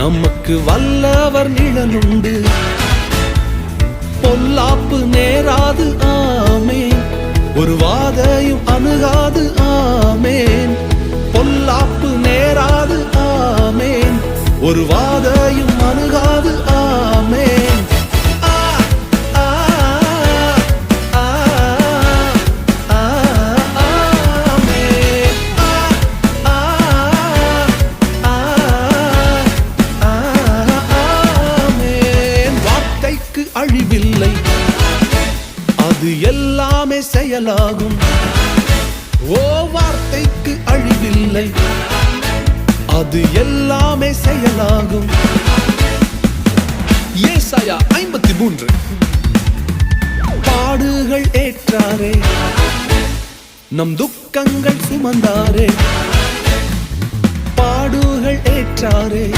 நமக்கு வல்லவர் நிழலுண்டு, பொல்லாப்பு நேராது ஆமேன், ஒரு வாதையும் அணுகாது ஆமேன். பொல்லாப்பு நேராது ஆமேன், ஒரு வாதையும் அணுகாது ஆமேன். அழிவில்லை, அது எல்லாமே செயலாகும். ஓ, வார்த்தைக்கு அழிவில்லை, அது எல்லாமே செயலாகும். ஏசாயா 53. பாடுகள் ஏற்றாரே, நம் துக்கங்கள் சுமந்தாரே. பாடுகள் ஏற்றாரே,